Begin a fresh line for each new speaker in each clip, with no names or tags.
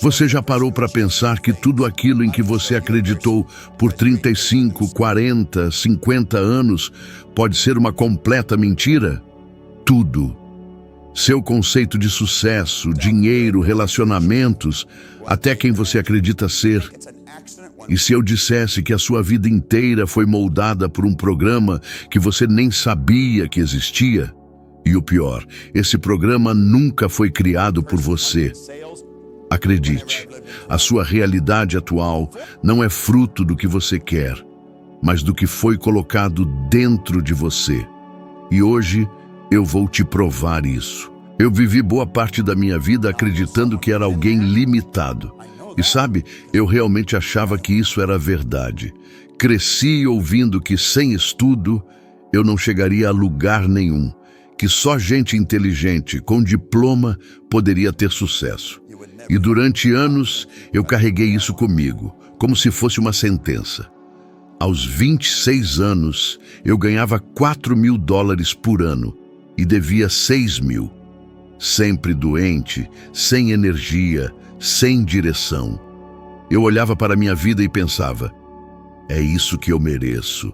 Você já parou para pensar que tudo aquilo em que você acreditou por 35, 40, 50 anos pode ser uma completa mentira? Tudo. Seu conceito de sucesso, dinheiro, relacionamentos, até quem você acredita ser. E se eu dissesse que a sua vida inteira foi moldada por um programa que você nem sabia que existia? E o pior, esse programa nunca foi criado por você. Acredite, a sua realidade atual não é fruto do que você quer, mas do que foi colocado dentro de você. E hoje eu vou te provar isso. Eu vivi boa parte da minha vida acreditando que era alguém limitado. E sabe, eu realmente achava que isso era verdade. Cresci ouvindo que sem estudo eu não chegaria a lugar nenhum, que só gente inteligente, com diploma, poderia ter sucesso. E durante anos eu carreguei isso comigo, como se fosse uma sentença. Aos 26 anos, eu ganhava $4.000 por ano e devia 6.000. Sempre doente, sem energia, sem direção. Eu olhava para a minha vida e pensava, é isso que eu mereço,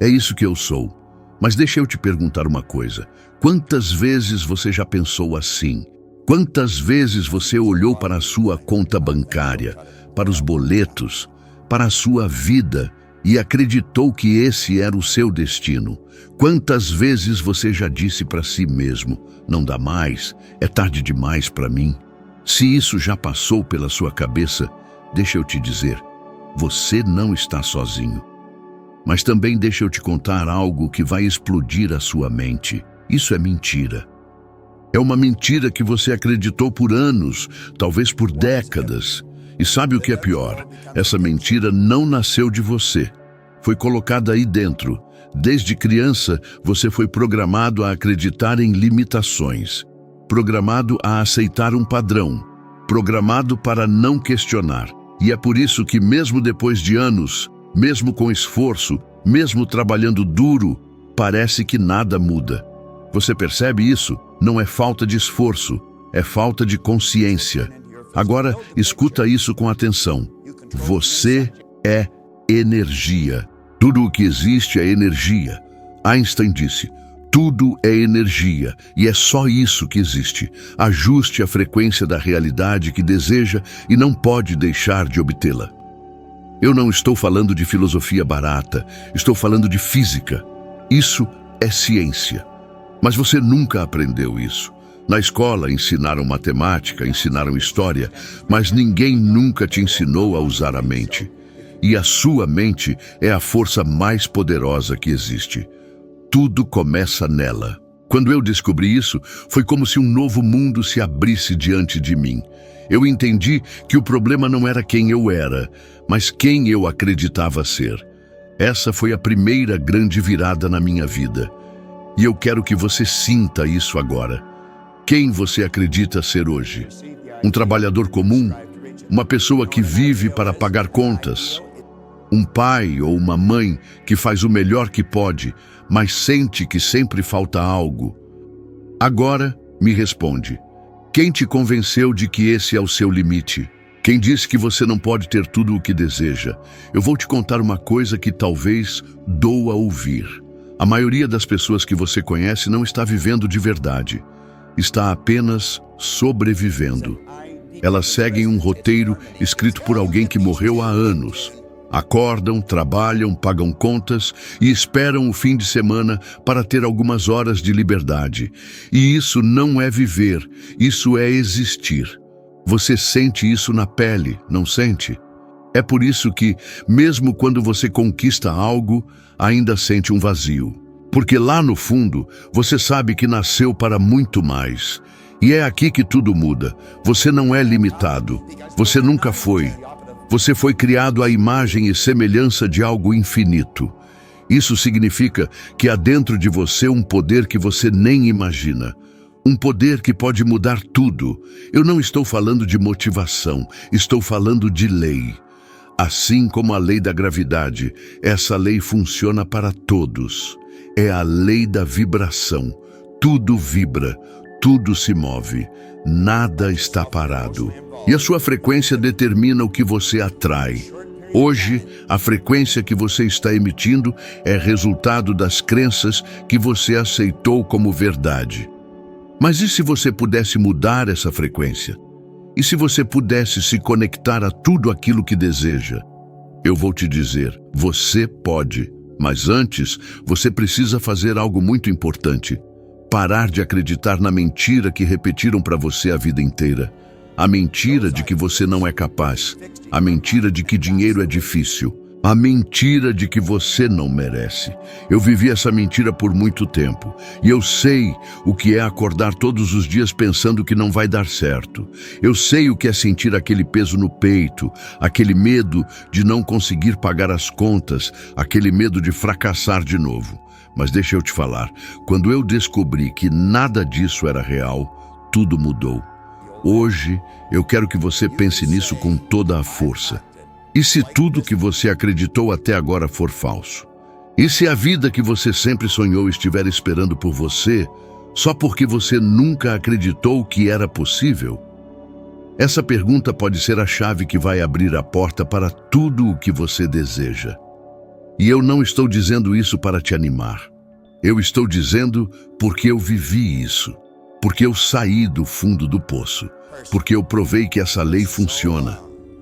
é isso que eu sou. Mas deixa eu te perguntar uma coisa, quantas vezes você já pensou assim? Quantas vezes você olhou para a sua conta bancária, para os boletos, para a sua vida e acreditou que esse era o seu destino? Quantas vezes você já disse para si mesmo, não dá mais, é tarde demais para mim? Se isso já passou pela sua cabeça, deixa eu te dizer, você não está sozinho. Mas também deixa eu te contar algo que vai explodir a sua mente. Isso é mentira. É uma mentira que você acreditou por anos, talvez por décadas. E sabe o que é pior? Essa mentira não nasceu de você. Foi colocada aí dentro. Desde criança, você foi programado a acreditar em limitações. Programado a aceitar um padrão. Programado para não questionar. E é por isso que mesmo depois de anos, mesmo com esforço, mesmo trabalhando duro, parece que nada muda. Você percebe isso? Não é falta de esforço, é falta de consciência. Agora, escuta isso com atenção. Você é energia. Tudo o que existe é energia. Einstein disse, tudo é energia, e é só isso que existe. Ajuste a frequência da realidade que deseja e não pode deixar de obtê-la. Eu não estou falando de filosofia barata, estou falando de física. Isso é ciência. Mas você nunca aprendeu isso. Na escola ensinaram matemática, ensinaram história, mas ninguém nunca te ensinou a usar a mente. E a sua mente é a força mais poderosa que existe. Tudo começa nela. Quando eu descobri isso, foi como se um novo mundo se abrisse diante de mim. Eu entendi que o problema não era quem eu era, mas quem eu acreditava ser. Essa foi a primeira grande virada na minha vida. E eu quero que você sinta isso agora. Quem você acredita ser hoje? Um trabalhador comum? Uma pessoa que vive para pagar contas? Um pai ou uma mãe que faz o melhor que pode, mas sente que sempre falta algo? Agora, me responde. Quem te convenceu de que esse é o seu limite? Quem disse que você não pode ter tudo o que deseja? Eu vou te contar uma coisa que talvez doa ouvir. A maioria das pessoas que você conhece não está vivendo de verdade. Está apenas sobrevivendo. Elas seguem um roteiro escrito por alguém que morreu há anos. Acordam, trabalham, pagam contas e esperam o fim de semana para ter algumas horas de liberdade. E isso não é viver, isso é existir. Você sente isso na pele, não sente? É por isso que, mesmo quando você conquista algo, ainda sente um vazio. Porque lá no fundo, você sabe que nasceu para muito mais. E é aqui que tudo muda. Você não é limitado. Você nunca foi. Você foi criado à imagem e semelhança de algo infinito. Isso significa que há dentro de você um poder que você nem imagina. Um poder que pode mudar tudo. Eu não estou falando de motivação, estou falando de lei. Assim como a lei da gravidade, essa lei funciona para todos. É a lei da vibração. Tudo vibra, Tudo se move, nada está parado. E a sua frequência determina o que você atrai. Hoje, a frequência que você está emitindo é resultado das crenças que você aceitou como verdade. Mas e se você pudesse mudar essa frequência? E se você pudesse se conectar a tudo aquilo que deseja? Eu vou te dizer, você pode. Mas antes, você precisa fazer algo muito importante. Parar de acreditar na mentira que repetiram para você a vida inteira. A mentira de que você não é capaz. A mentira de que dinheiro é difícil. A mentira de que você não merece. Eu vivi essa mentira por muito tempo. E eu sei o que é acordar todos os dias pensando que não vai dar certo. Eu sei o que é sentir aquele peso no peito, aquele medo de não conseguir pagar as contas, aquele medo de fracassar de novo. Mas deixa eu te falar, quando eu descobri que nada disso era real, tudo mudou. Hoje, eu quero que você pense nisso com toda a força. E se tudo que você acreditou até agora for falso? E se a vida que você sempre sonhou estiver esperando por você, só porque você nunca acreditou que era possível? Essa pergunta pode ser a chave que vai abrir a porta para tudo o que você deseja. E eu não estou dizendo isso para te animar. Eu estou dizendo porque eu vivi isso. Porque eu saí do fundo do poço. Porque eu provei que essa lei funciona.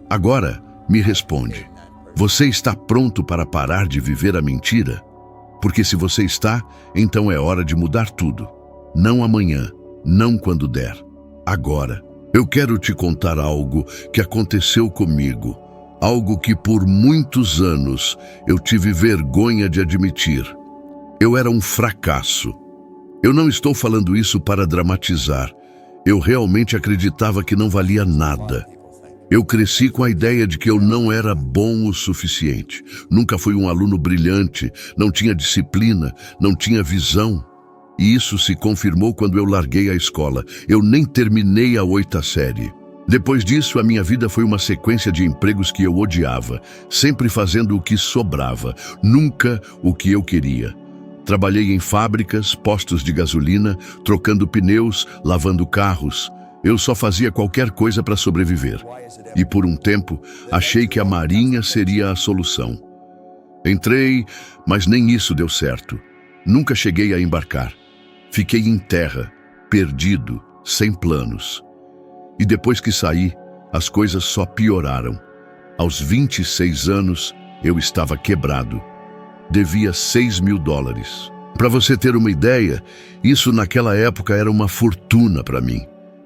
Agora, me responde, você está pronto para parar de viver a mentira? Porque se você está, então é hora de mudar tudo. Não amanhã, não quando der, agora. Eu quero te contar algo que aconteceu comigo, algo que por muitos anos eu tive vergonha de admitir. Eu era um fracasso. Eu não estou falando isso para dramatizar. Eu realmente acreditava que não valia nada. Eu cresci com a ideia de que eu não era bom o suficiente. Nunca fui um aluno brilhante, não tinha disciplina, não tinha visão. E isso se confirmou quando eu larguei a escola. Eu nem terminei a 8ª série. Depois disso, a minha vida foi uma sequência de empregos que eu odiava, sempre fazendo o que sobrava, nunca o que eu queria. Trabalhei em fábricas, postos de gasolina, trocando pneus, lavando carros. Eu só fazia qualquer coisa para sobreviver. E por um tempo, achei que a Marinha seria a solução. Entrei, mas nem isso deu certo. Nunca cheguei a embarcar. Fiquei em terra, perdido, sem planos. E depois que saí, as coisas só pioraram. Aos 26 anos, eu estava quebrado. Devia $6.000. Para você ter uma ideia, isso naquela época era uma fortuna para mim.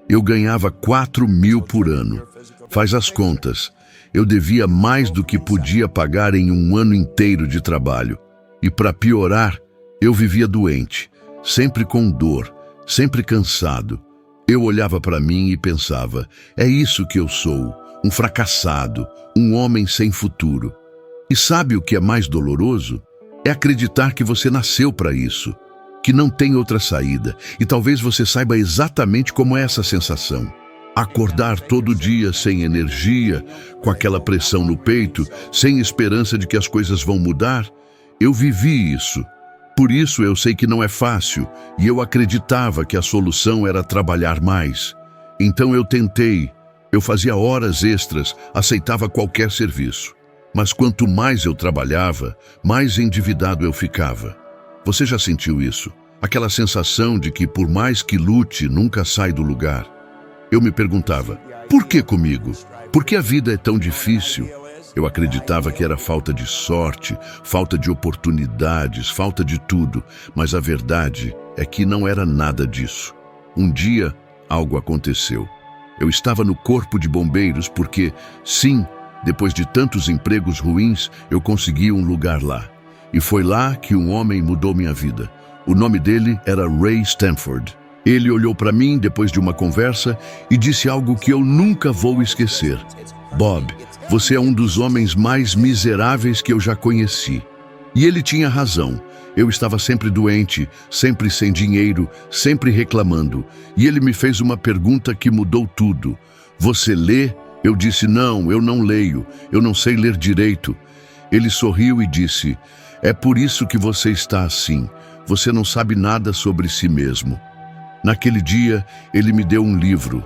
Eu ganhava $4.000 por ano. Faz as contas. Eu devia mais do que podia pagar em um ano inteiro de trabalho. E para piorar, eu vivia doente, sempre com dor, sempre cansado. Eu olhava para mim e pensava, é isso que eu sou, um fracassado, um homem sem futuro. E sabe o que é mais doloroso? É acreditar que você nasceu para isso, que não tem outra saída, e talvez você saiba exatamente como é essa sensação. Acordar todo dia sem energia, com aquela pressão no peito, sem esperança de que as coisas vão mudar. Eu vivi isso. Por isso eu sei que não é fácil, e eu acreditava que a solução era trabalhar mais. Então eu tentei, eu fazia horas extras, aceitava qualquer serviço. Mas quanto mais eu trabalhava, mais endividado eu ficava. Você já sentiu isso? Aquela sensação de que por mais que lute, nunca sai do lugar. Eu me perguntava, por que comigo? Por que a vida é tão difícil? Eu acreditava que era falta de sorte, falta de oportunidades, falta de tudo. Mas a verdade é que não era nada disso. Um dia, algo aconteceu. Eu estava no corpo de bombeiros porque, sim, depois de tantos empregos ruins, eu consegui um lugar lá. E foi lá que um homem mudou minha vida. O nome dele era Ray Stanford. Ele olhou para mim depois de uma conversa e disse algo que eu nunca vou esquecer. Bob, você é um dos homens mais miseráveis que eu já conheci. E ele tinha razão. Eu estava sempre doente, sempre sem dinheiro, sempre reclamando. E ele me fez uma pergunta que mudou tudo. Você lê? Eu disse, não, eu não leio. Eu não sei ler direito. Ele sorriu e disse, é por isso que você está assim. Você não sabe nada sobre si mesmo. Naquele dia, ele me deu um livro,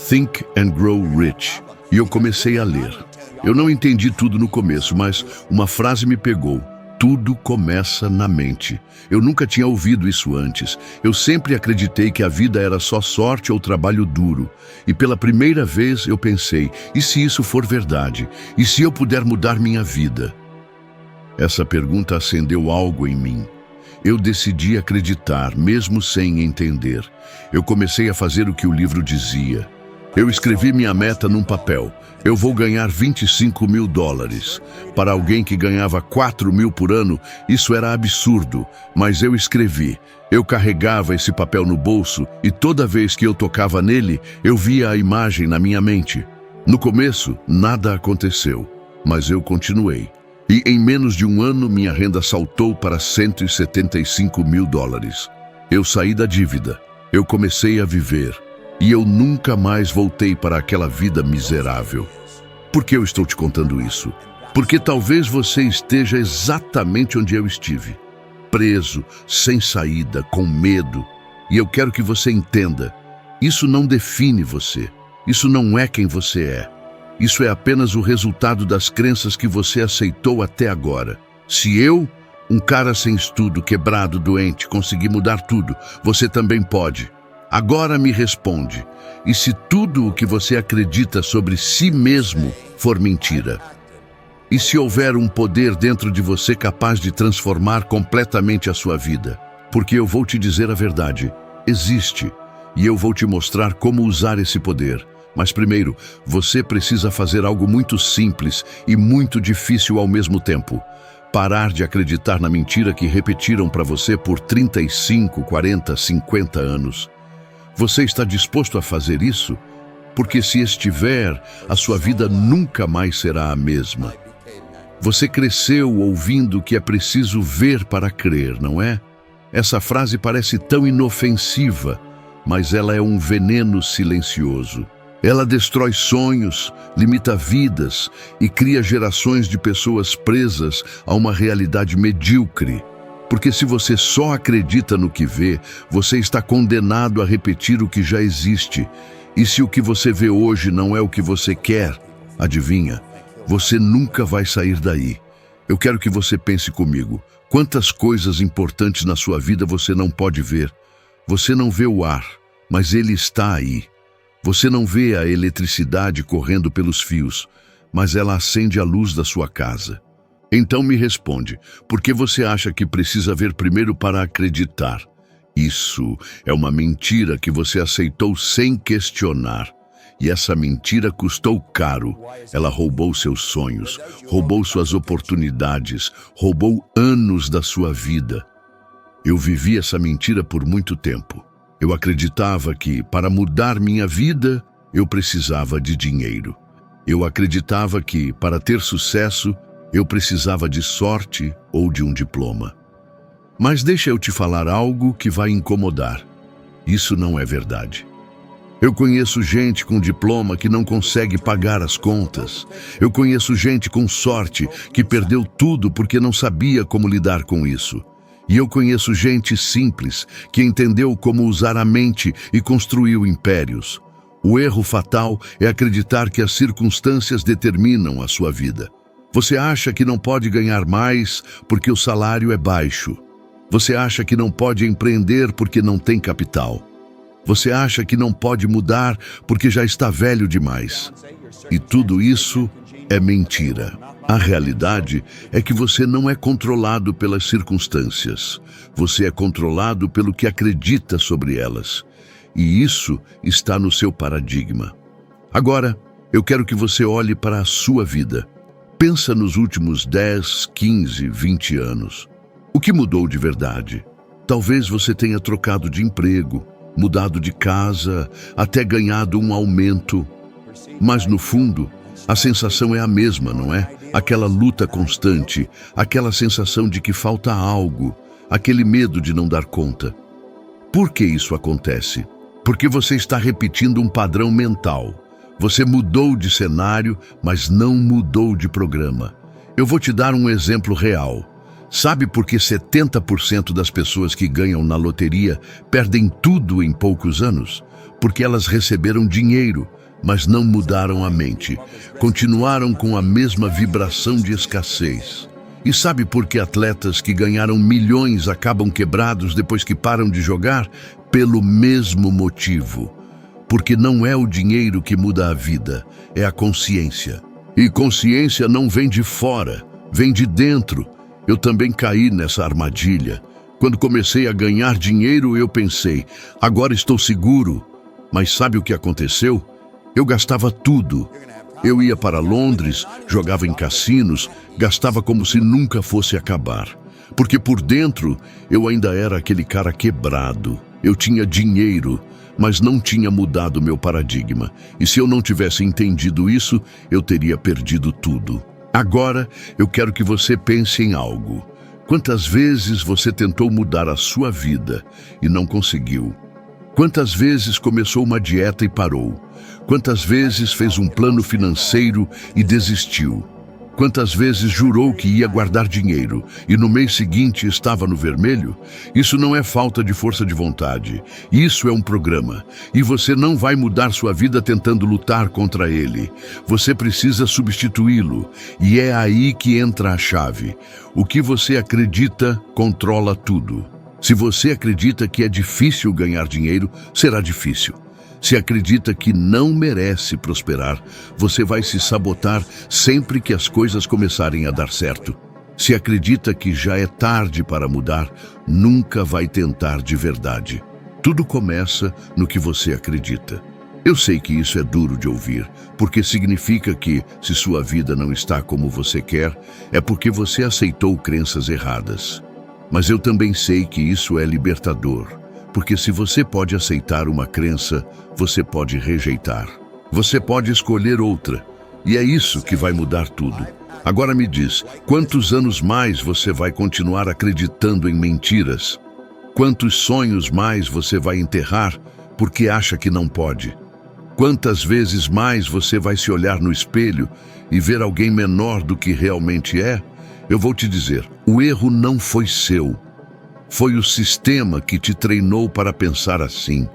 Think and Grow Rich, e eu comecei a ler. Eu não entendi tudo no começo, mas uma frase me pegou. Tudo começa na mente. Eu nunca tinha ouvido isso antes. Eu sempre acreditei que a vida era só sorte ou trabalho duro. E pela primeira vez eu pensei, e se isso for verdade? E se eu puder mudar minha vida? Essa pergunta acendeu algo em mim. Eu decidi acreditar, mesmo sem entender. Eu comecei a fazer o que o livro dizia. Eu escrevi minha meta num papel. Eu vou ganhar $25 mil. Para alguém que ganhava 4 mil por ano, isso era absurdo, mas eu escrevi. Eu carregava esse papel no bolso e toda vez que eu tocava nele, eu via a imagem na minha mente. No começo, nada aconteceu, mas eu continuei. E em menos de um ano, minha renda saltou para $175 mil. Eu saí da dívida. Eu comecei a viver. E eu nunca mais voltei para aquela vida miserável. Por que eu estou te contando isso? Porque talvez você esteja exatamente onde eu estive. Preso, sem saída, com medo. E eu quero que você entenda. Isso não define você. Isso não é quem você é. Isso é apenas o resultado das crenças que você aceitou até agora. Se eu, um cara sem estudo, quebrado, doente, conseguir mudar tudo, você também pode. Agora me responde, e se tudo o que você acredita sobre si mesmo for mentira? E se houver um poder dentro de você capaz de transformar completamente a sua vida? Porque eu vou te dizer a verdade, existe, e eu vou te mostrar como usar esse poder. Mas primeiro, você precisa fazer algo muito simples e muito difícil ao mesmo tempo. Parar de acreditar na mentira que repetiram para você por 35, 40, 50 anos. Você está disposto a fazer isso? Porque se estiver, a sua vida nunca mais será a mesma. Você cresceu ouvindo que é preciso ver para crer, não é? Essa frase parece tão inofensiva, mas ela é um veneno silencioso. Ela destrói sonhos, limita vidas e cria gerações de pessoas presas a uma realidade medíocre. Porque se você só acredita no que vê, você está condenado a repetir o que já existe. E se o que você vê hoje não é o que você quer, adivinha, você nunca vai sair daí. Eu quero que você pense comigo. Quantas coisas importantes na sua vida você não pode ver? Você não vê o ar, mas ele está aí. Você não vê a eletricidade correndo pelos fios, mas ela acende a luz da sua casa. Então me responde, por que você acha que precisa ver primeiro para acreditar? Isso é uma mentira que você aceitou sem questionar. E essa mentira custou caro. Ela roubou seus sonhos, roubou suas oportunidades, roubou anos da sua vida. Eu vivi essa mentira por muito tempo. Eu acreditava que, para mudar minha vida, eu precisava de dinheiro. Eu acreditava que, para ter sucesso, eu precisava de sorte ou de um diploma. Mas deixa eu te falar algo que vai incomodar. Isso não é verdade. Eu conheço gente com diploma que não consegue pagar as contas. Eu conheço gente com sorte que perdeu tudo porque não sabia como lidar com isso. E eu conheço gente simples que entendeu como usar a mente e construiu impérios. O erro fatal é acreditar que as circunstâncias determinam a sua vida. Você acha que não pode ganhar mais porque o salário é baixo. Você acha que não pode empreender porque não tem capital. Você acha que não pode mudar porque já está velho demais. E tudo isso é mentira. A realidade é que você não é controlado pelas circunstâncias. Você é controlado pelo que acredita sobre elas. E isso está no seu paradigma. Agora, eu quero que você olhe para a sua vida. Pensa nos últimos 10, 15, 20 anos. O que mudou de verdade? Talvez você tenha trocado de emprego, mudado de casa, até ganhado um aumento. Mas no fundo, a sensação é a mesma, não é? Aquela luta constante, aquela sensação de que falta algo, aquele medo de não dar conta. Por que isso acontece? Porque você está repetindo um padrão mental. Você mudou de cenário, mas não mudou de programa. Eu vou te dar um exemplo real. Sabe por que 70% das pessoas que ganham na loteria perdem tudo em poucos anos? Porque elas receberam dinheiro, mas não mudaram a mente. Continuaram com a mesma vibração de escassez. E sabe por que atletas que ganharam milhões acabam quebrados depois que param de jogar? Pelo mesmo motivo. Porque não é o dinheiro que muda a vida, é a consciência. E consciência não vem de fora, vem de dentro. Eu também caí nessa armadilha. Quando comecei a ganhar dinheiro, eu pensei, agora estou seguro. Mas sabe o que aconteceu? Eu gastava tudo. Eu ia para Londres, jogava em cassinos, gastava como se nunca fosse acabar. Porque por dentro, eu ainda era aquele cara quebrado. Eu tinha dinheiro, mas não tinha mudado meu paradigma. E se eu não tivesse entendido isso, eu teria perdido tudo. Agora, eu quero que você pense em algo. Quantas vezes você tentou mudar a sua vida e não conseguiu? Quantas vezes começou uma dieta e parou? Quantas vezes fez um plano financeiro e desistiu? Quantas vezes jurou que ia guardar dinheiro e no mês seguinte estava no vermelho? Isso não é falta de força de vontade. Isso é um programa. E você não vai mudar sua vida tentando lutar contra ele. Você precisa substituí-lo. E é aí que entra a chave. O que você acredita controla tudo. Se você acredita que é difícil ganhar dinheiro, será difícil. Se acredita que não merece prosperar, você vai se sabotar sempre que as coisas começarem a dar certo. Se acredita que já é tarde para mudar, nunca vai tentar de verdade. Tudo começa no que você acredita. Eu sei que isso é duro de ouvir, porque significa que, se sua vida não está como você quer, é porque você aceitou crenças erradas. Mas eu também sei que isso é libertador. Porque se você pode aceitar uma crença, você pode rejeitar. Você pode escolher outra. E é isso que vai mudar tudo. Agora me diz, quantos anos mais você vai continuar acreditando em mentiras? Quantos sonhos mais você vai enterrar porque acha que não pode? Quantas vezes mais você vai se olhar no espelho e ver alguém menor do que realmente é? Eu vou te dizer, o erro não foi seu. Foi o sistema que te treinou para pensar assim.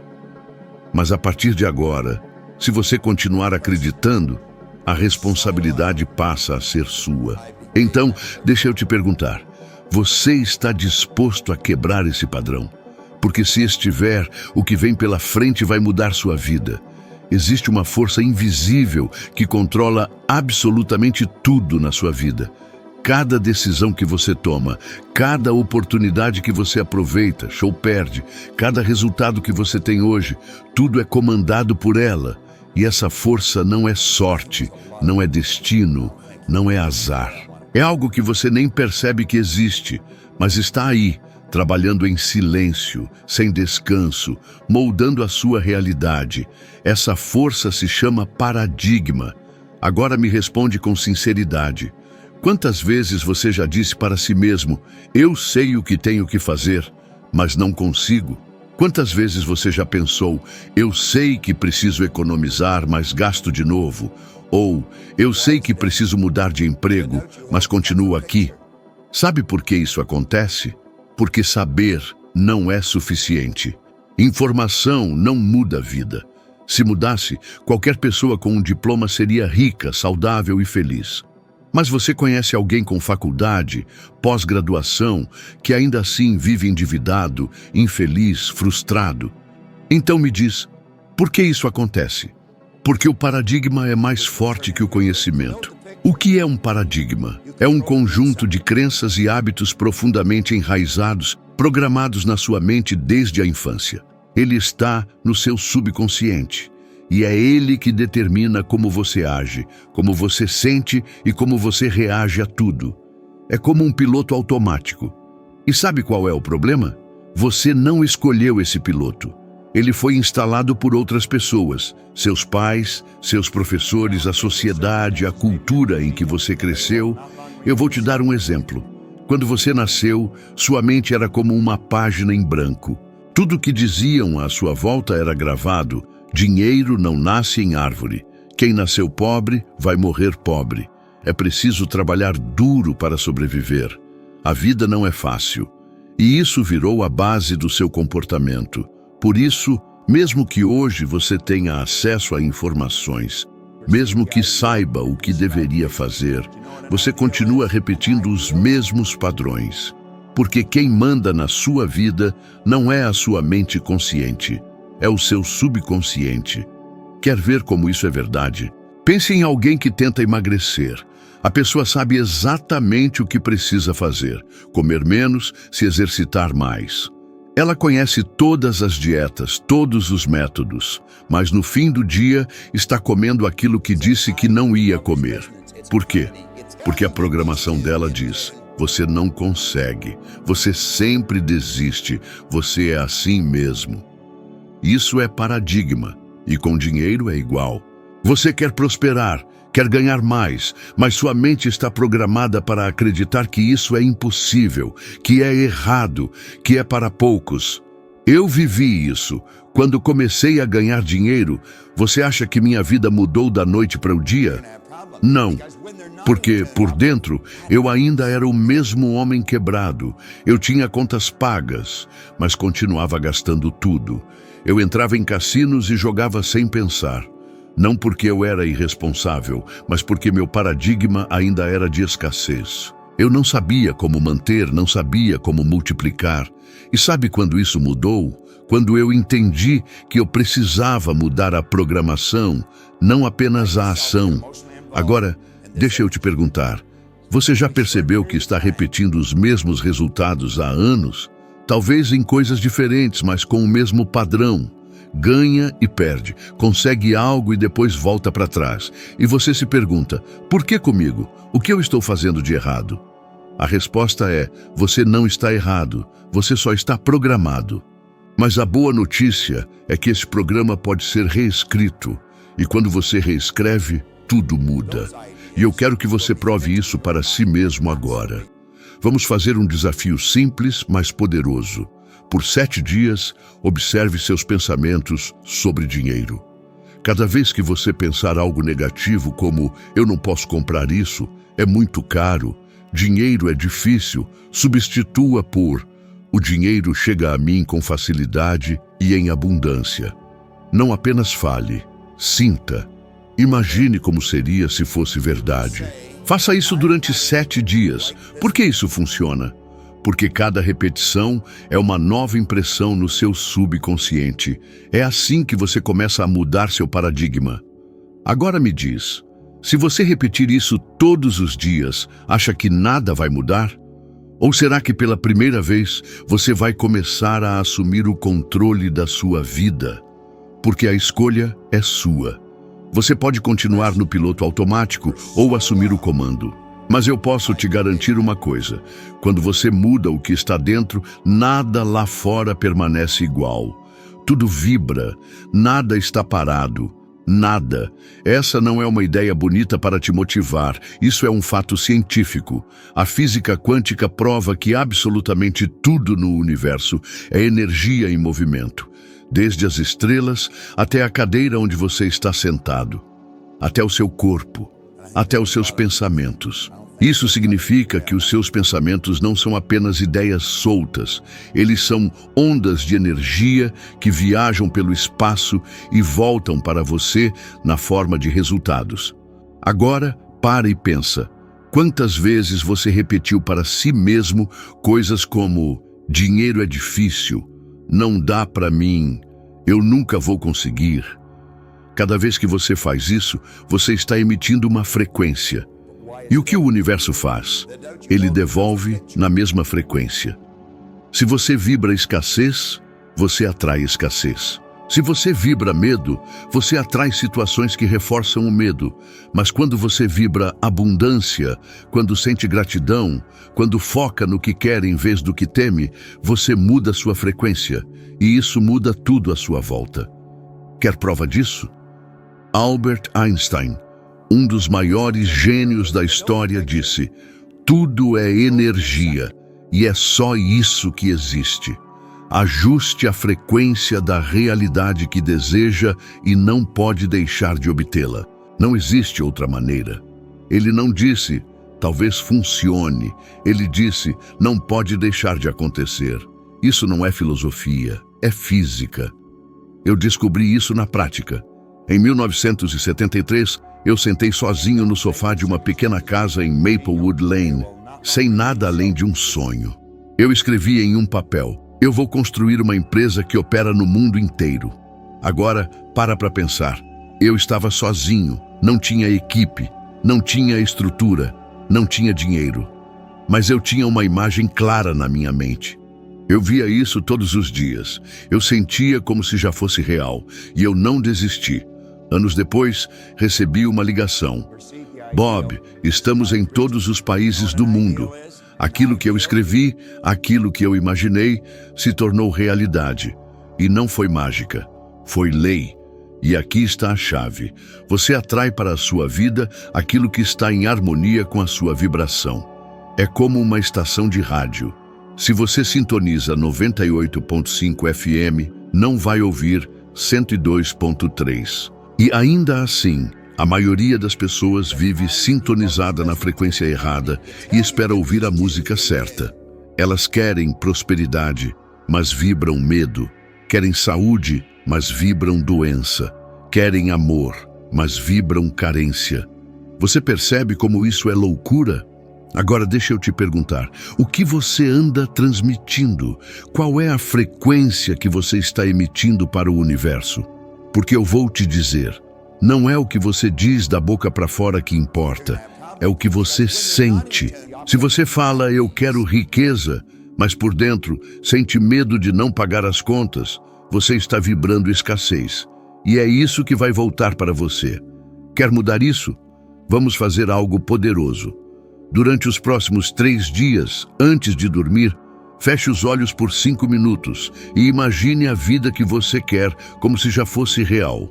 Mas a partir de agora, se você continuar acreditando, a responsabilidade passa a ser sua. Então, deixa eu te perguntar, você está disposto a quebrar esse padrão? Porque se estiver, o que vem pela frente vai mudar sua vida. Existe uma força invisível que controla absolutamente tudo na sua vida. Cada decisão que você toma, cada oportunidade que você aproveita, ou perde, cada resultado que você tem hoje, tudo é comandado por ela. E essa força não é sorte, não é destino, não é azar. É algo que você nem percebe que existe, mas está aí, trabalhando em silêncio, sem descanso, moldando a sua realidade. Essa força se chama paradigma. Agora me responde com sinceridade. Quantas vezes você já disse para si mesmo, eu sei o que tenho que fazer, mas não consigo? Quantas vezes você já pensou, eu sei que preciso economizar, mas gasto de novo? Ou, eu sei que preciso mudar de emprego, mas continuo aqui? Sabe por que isso acontece? Porque saber não é suficiente. Informação não muda a vida. Se mudasse, qualquer pessoa com um diploma seria rica, saudável e feliz. Mas você conhece alguém com faculdade, pós-graduação, que ainda assim vive endividado, infeliz, frustrado? Então me diz, por que isso acontece? Porque o paradigma é mais forte que o conhecimento. O que é um paradigma? É um conjunto de crenças e hábitos profundamente enraizados, programados na sua mente desde a infância. Ele está no seu subconsciente. E é ele que determina como você age, como você sente e como você reage a tudo. É como um piloto automático. E sabe qual é o problema? Você não escolheu esse piloto. Ele foi instalado por outras pessoas, seus pais, seus professores, a sociedade, a cultura em que você cresceu. Eu vou te dar um exemplo. Quando você nasceu, sua mente era como uma página em branco. Tudo o que diziam à sua volta era gravado. Dinheiro não nasce em árvore. Quem nasceu pobre vai morrer pobre. É preciso trabalhar duro para sobreviver. A vida não é fácil. E isso virou a base do seu comportamento. Por isso, mesmo que hoje você tenha acesso a informações, mesmo que saiba o que deveria fazer, você continua repetindo os mesmos padrões. Porque quem manda na sua vida não é a sua mente consciente, é o seu subconsciente. Quer ver como isso é verdade? Pense em alguém que tenta emagrecer. A pessoa sabe exatamente o que precisa fazer: comer menos, se exercitar mais. Ela conhece todas as dietas, todos os métodos, mas no fim do dia está comendo aquilo que disse que não ia comer. Por quê? Porque a programação dela diz: você não consegue, você sempre desiste, você é assim mesmo. Isso é paradigma, e com dinheiro é igual. Você quer prosperar, quer ganhar mais, mas sua mente está programada para acreditar que isso é impossível, que é errado, que é para poucos. Eu vivi isso. Quando comecei a ganhar dinheiro, você acha que minha vida mudou da noite para o dia? Não, porque por dentro eu ainda era o mesmo homem quebrado. Eu tinha contas pagas, mas continuava gastando tudo. Eu entrava em cassinos e jogava sem pensar. Não porque eu era irresponsável, mas porque meu paradigma ainda era de escassez. Eu não sabia como manter, não sabia como multiplicar. E sabe quando isso mudou? Quando eu entendi que eu precisava mudar a programação, não apenas a ação. Agora, deixa eu te perguntar, você já percebeu que está repetindo os mesmos resultados há anos? Talvez em coisas diferentes, mas com o mesmo padrão. Ganha e perde, consegue algo e depois volta para trás. E você se pergunta: por que comigo? O que eu estou fazendo de errado? A resposta é: você não está errado, você só está programado. Mas a boa notícia é que esse programa pode ser reescrito. E quando você reescreve, tudo muda. E eu quero que você prove isso para si mesmo agora. Vamos fazer um desafio simples, mas poderoso. Por 7 dias, observe seus pensamentos sobre dinheiro. Cada vez que você pensar algo negativo, como "eu não posso comprar isso, é muito caro, dinheiro é difícil", substitua por "o dinheiro chega a mim com facilidade e em abundância". Não apenas fale, sinta. Imagine como seria se fosse verdade. Faça isso durante 7 dias. Por que isso funciona? Porque cada repetição é uma nova impressão no seu subconsciente. É assim que você começa a mudar seu paradigma. Agora me diz, se você repetir isso todos os dias, acha que nada vai mudar? Ou será que pela primeira vez você vai começar a assumir o controle da sua vida? Porque a escolha é sua. Você pode continuar no piloto automático ou assumir o comando. Mas eu posso te garantir uma coisa: quando você muda o que está dentro, nada lá fora permanece igual. Tudo vibra, nada está parado, nada. Essa não é uma ideia bonita para te motivar, isso é um fato científico. A física quântica prova que absolutamente tudo no universo é energia em movimento, desde as estrelas até a cadeira onde você está sentado, até o seu corpo, até os seus pensamentos. Isso significa que os seus pensamentos não são apenas ideias soltas, eles são ondas de energia que viajam pelo espaço e voltam para você na forma de resultados. Agora, para e pensa. Quantas vezes você repetiu para si mesmo coisas como "dinheiro é difícil", "não dá para mim", "eu nunca vou conseguir"? Cada vez que você faz isso, você está emitindo uma frequência. E o que o universo faz? Ele devolve na mesma frequência. Se você vibra escassez, você atrai escassez. Se você vibra medo, você atrai situações que reforçam o medo. Mas quando você vibra abundância, quando sente gratidão, quando foca no que quer em vez do que teme, você muda sua frequência. E isso muda tudo à sua volta. Quer prova disso? Albert Einstein, um dos maiores gênios da história, disse: "Tudo é energia, e é só isso que existe. Ajuste a frequência da realidade que deseja e não pode deixar de obtê-la. Não existe outra maneira." Ele não disse: Talvez funcione. Ele disse, não pode deixar de acontecer. Isso não é filosofia, é física. Eu descobri isso na prática. Em 1973, eu sentei sozinho no sofá de uma pequena casa em Maplewood Lane, sem nada além de um sonho. Eu escrevi em um papel, eu vou construir uma empresa que opera no mundo inteiro. Agora, para pensar. Eu estava sozinho, não tinha equipe, não tinha estrutura, não tinha dinheiro. Mas eu tinha uma imagem clara na minha mente. Eu via isso todos os dias. Eu sentia como se já fosse real, e eu não desisti. Anos depois, recebi uma ligação. Bob, estamos em todos os países do mundo. Aquilo que eu escrevi, aquilo que eu imaginei, se tornou realidade. E não foi mágica, foi lei. E aqui está a chave. Você atrai para a sua vida aquilo que está em harmonia com a sua vibração. É como uma estação de rádio. Se você sintoniza 98.5 FM, não vai ouvir 102.3. E ainda assim, a maioria das pessoas vive sintonizada na frequência errada e espera ouvir a música certa. Elas querem prosperidade, mas vibram medo. Querem saúde, mas vibram doença. Querem amor, mas vibram carência. Você percebe como isso é loucura? Agora deixa eu te perguntar, o que você anda transmitindo? Qual é a frequência que você está emitindo para o universo? Porque eu vou te dizer, não é o que você diz da boca para fora que importa, é o que você sente. Se você fala, eu quero riqueza, mas por dentro sente medo de não pagar as contas, você está vibrando escassez. E é isso que vai voltar para você. Quer mudar isso? Vamos fazer algo poderoso. Durante os próximos 3 dias, antes de dormir, feche os olhos por 5 minutos e imagine a vida que você quer como se já fosse real.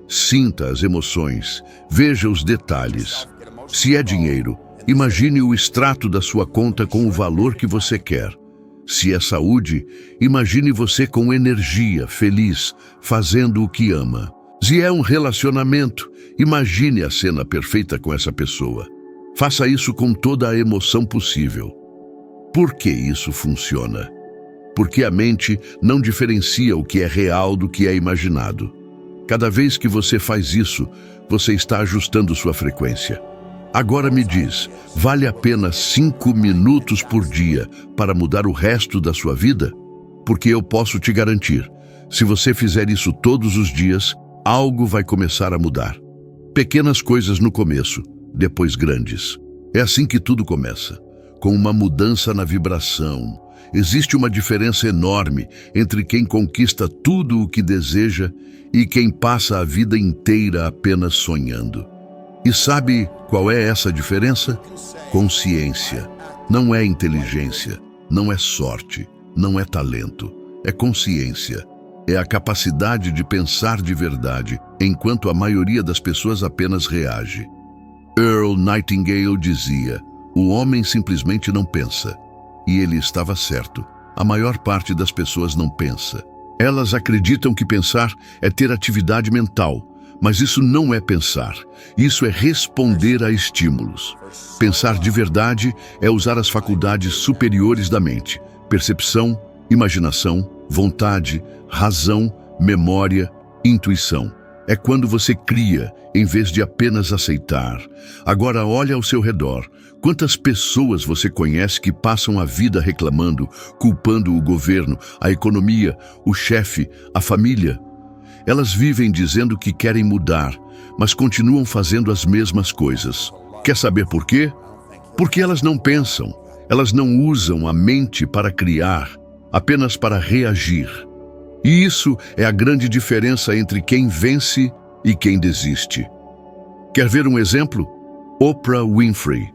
Sinta as emoções, veja os detalhes. Se é dinheiro, imagine o extrato da sua conta com o valor que você quer. Se é saúde, imagine você com energia, feliz, fazendo o que ama. Se é um relacionamento, imagine a cena perfeita com essa pessoa. Faça isso com toda a emoção possível. Por que isso funciona? Porque a mente não diferencia o que é real do que é imaginado. Cada vez que você faz isso, você está ajustando sua frequência. Agora me diz, vale a pena 5 minutos por dia para mudar o resto da sua vida? Porque eu posso te garantir, se você fizer isso todos os dias, algo vai começar a mudar. Pequenas coisas no começo, depois grandes. É assim que tudo começa, com uma mudança na vibração. Existe uma diferença enorme entre quem conquista tudo o que deseja e quem passa a vida inteira apenas sonhando. E sabe qual é essa diferença? Consciência. Não é inteligência, não é sorte, não é talento, é consciência. É a capacidade de pensar de verdade, enquanto a maioria das pessoas apenas reage. Earl Nightingale dizia, o homem simplesmente não pensa. E ele estava certo. A maior parte das pessoas não pensa. Elas acreditam que pensar é ter atividade mental, mas isso não é pensar. Isso é responder a estímulos. Pensar de verdade é usar as faculdades superiores da mente: percepção, imaginação, vontade, razão, memória, intuição. É quando você cria, em vez de apenas aceitar. Agora olha ao seu redor. Quantas pessoas você conhece que passam a vida reclamando, culpando o governo, a economia, o chefe, a família? Elas vivem dizendo que querem mudar, mas continuam fazendo as mesmas coisas. Quer saber por quê? Porque elas não pensam. Elas não usam a mente para criar, apenas para reagir. E isso é a grande diferença entre quem vence e quem desiste. Quer ver um exemplo? Oprah Winfrey.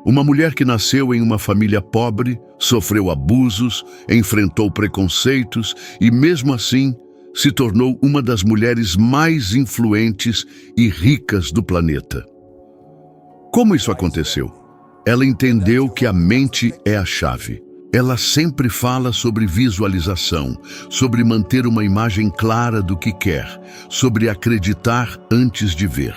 Uma mulher que nasceu em uma família pobre, sofreu abusos, enfrentou preconceitos e, mesmo assim, se tornou uma das mulheres mais influentes e ricas do planeta. Como isso aconteceu? Ela entendeu que a mente é a chave. Ela sempre fala sobre visualização, sobre manter uma imagem clara do que quer, sobre acreditar antes de ver.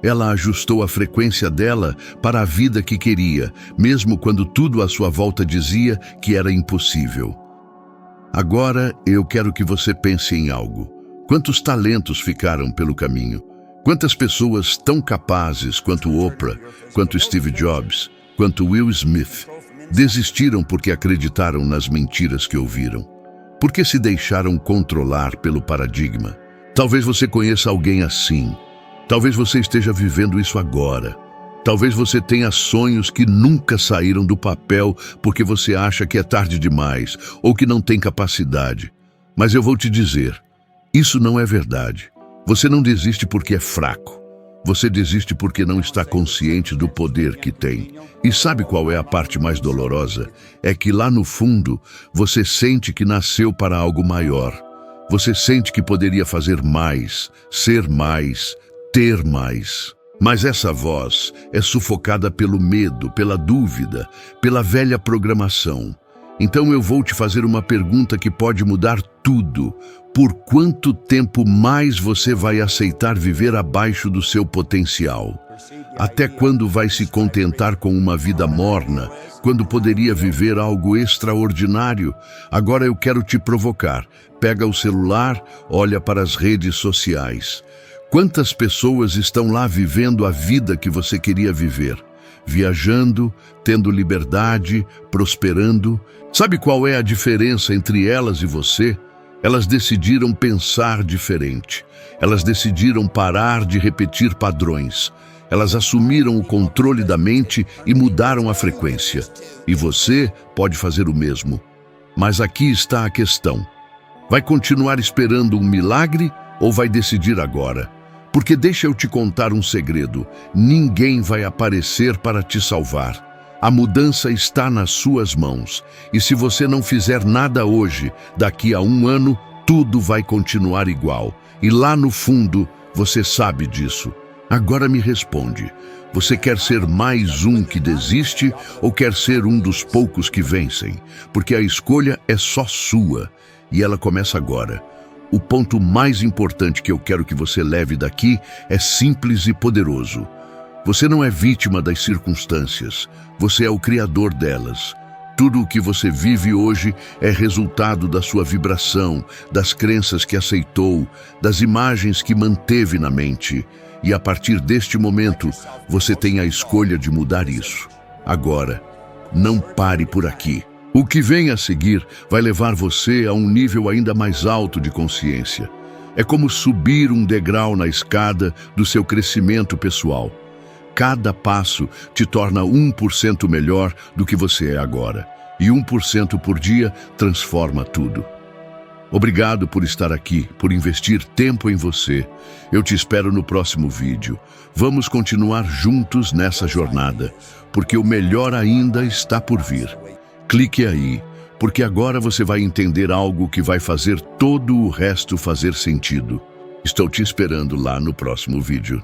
Ela ajustou a frequência dela para a vida que queria, mesmo quando tudo à sua volta dizia que era impossível. Agora eu quero que você pense em algo. Quantos talentos ficaram pelo caminho? Quantas pessoas tão capazes quanto Oprah, quanto Steve Jobs, quanto Will Smith, desistiram porque acreditaram nas mentiras que ouviram? Por que se deixaram controlar pelo paradigma? Talvez você conheça alguém assim. Talvez você esteja vivendo isso agora. Talvez você tenha sonhos que nunca saíram do papel porque você acha que é tarde demais ou que não tem capacidade. Mas eu vou te dizer, isso não é verdade. Você não desiste porque é fraco. Você desiste porque não está consciente do poder que tem. E sabe qual é a parte mais dolorosa? É que lá no fundo, você sente que nasceu para algo maior. Você sente que poderia fazer mais, ser mais, ter mais. Mas essa voz é sufocada pelo medo, pela dúvida, pela velha programação. Então eu vou te fazer uma pergunta que pode mudar tudo. Por quanto tempo mais você vai aceitar viver abaixo do seu potencial? Até quando vai se contentar com uma vida morna, quando poderia viver algo extraordinário? Agora eu quero te provocar. Pega o celular, olha para as redes sociais. Quantas pessoas estão lá vivendo a vida que você queria viver? Viajando, tendo liberdade, prosperando. Sabe qual é a diferença entre elas e você? Elas decidiram pensar diferente. Elas decidiram parar de repetir padrões. Elas assumiram o controle da mente e mudaram a frequência. E você pode fazer o mesmo. Mas aqui está a questão. Vai continuar esperando um milagre ou vai decidir agora? Porque deixa eu te contar um segredo. Ninguém vai aparecer para te salvar. A mudança está nas suas mãos. E se você não fizer nada hoje, daqui a um ano, tudo vai continuar igual. E lá no fundo, você sabe disso. Agora me responde. Você quer ser mais um que desiste ou quer ser um dos poucos que vencem? Porque a escolha é só sua. E ela começa agora. O ponto mais importante que eu quero que você leve daqui é simples e poderoso. Você não é vítima das circunstâncias, você é o criador delas. Tudo o que você vive hoje é resultado da sua vibração, das crenças que aceitou, das imagens que manteve na mente. E a partir deste momento, você tem a escolha de mudar isso. Agora, não pare por aqui. O que vem a seguir vai levar você a um nível ainda mais alto de consciência. É como subir um degrau na escada do seu crescimento pessoal. Cada passo te torna 1% melhor do que você é agora. E 1% por dia transforma tudo. Obrigado por estar aqui, por investir tempo em você. Eu te espero no próximo vídeo. Vamos continuar juntos nessa jornada, porque o melhor ainda está por vir. Clique aí, porque agora você vai entender algo que vai fazer todo o resto fazer sentido. Estou te esperando lá no próximo vídeo.